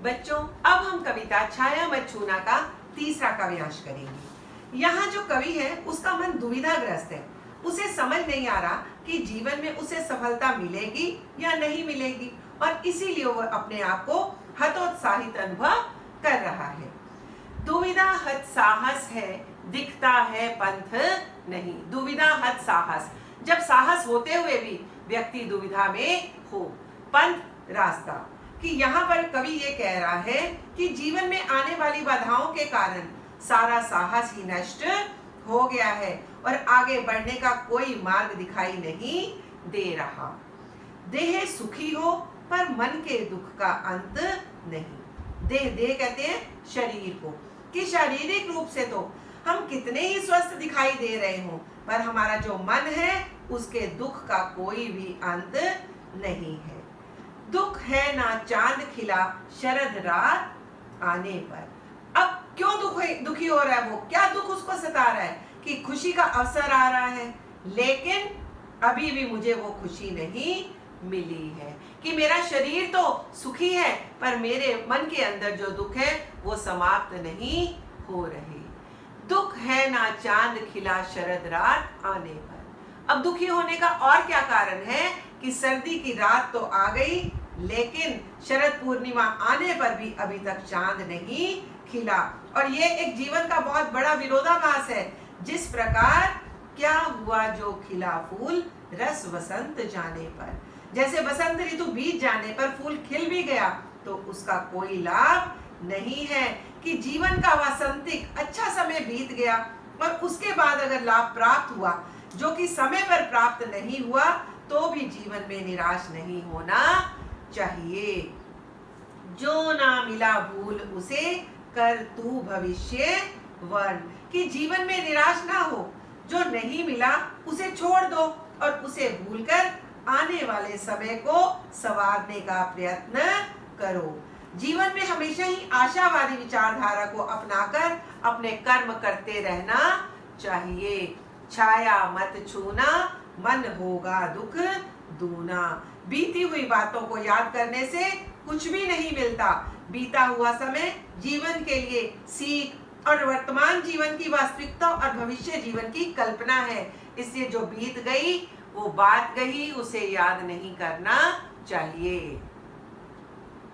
बच्चों, अब हम कविता छाया मत छूना का तीसरा काव्यांश करेंगे। यहाँ जो कवि है उसका मन दुविधाग्रस्त है। उसे समझ नहीं आ रहा कि जीवन में उसे सफलता मिलेगी या नहीं मिलेगी, और इसीलिए वह अपने आप को हतोत्साहित अनुभव कर रहा है। दुविधा हत साहस है, दिखता है पंथ नहीं। दुविधा हत साहस, जब साहस होते हुए भी व्यक्ति दुविधा में हो, पंथ रास्ता। कि यहाँ पर कवि ये कह रहा है कि जीवन में आने वाली बाधाओं के कारण सारा साहस ही नष्ट हो गया है और आगे बढ़ने का कोई मार्ग दिखाई नहीं दे रहा। देह सुखी हो पर मन के दुख का अंत नहीं। देह कहते हैं शरीर को, कि शारीरिक रूप से तो हम कितने ही स्वस्थ दिखाई दे रहे हों, पर हमारा जो मन है उसके दुख का कोई भी अंत नहीं है। दुख है ना चांद खिला शरद रात आने पर। अब क्यों दुखी हो रहा है वो? क्या दुख उसको सता रहा है कि खुशी का अवसर आ रहा है, लेकिन अभी भी मुझे वो खुशी नहीं मिली है। कि मेरा शरीर तो सुखी है पर मेरे मन के अंदर जो दुख है वो समाप्त नहीं हो रहे। दुख है ना चांद खिला शरद रात आने पर। अब दुखी होने का और क्या कारण है कि सर्दी की रात तो आ गई, लेकिन शरद पूर्णिमा आने पर भी अभी तक चांद नहीं खिला। और ये एक जीवन का बहुत बड़ा विरोधाभास है। जिस प्रकार क्या हुआ जो खिला फूल रस वसंत जाने पर, जैसे बसंत ऋतु बीत जाने पर फूल खिल भी गया तो उसका कोई लाभ नहीं है। कि जीवन का वासंतिक अच्छा समय बीत गया और उसके बाद अगर लाभ प्राप्त हुआ जो कि समय पर प्राप्त नहीं हुआ, तो भी जीवन में निराश नहीं होना चाहिए। जो ना मिला भूल उसे कर तू भविष्य वर्ण। कि जीवन में निराश ना हो, जो नहीं मिला उसे छोड़ दो और उसे भूलकर आने वाले समय को संवारने का प्रयत्न करो। जीवन में हमेशा ही आशावादी विचारधारा को अपनाकर अपने कर्म करते रहना चाहिए। छाया मत छूना मन होगा दुख दूना। बीती हुई बातों को याद करने से कुछ भी नहीं मिलता। बीता हुआ समय जीवन के लिए सीख और वर्तमान जीवन की वास्तविकता और भविष्य जीवन की कल्पना है। इसलिए जो बीत गई वो बात गई, उसे याद नहीं करना चाहिए।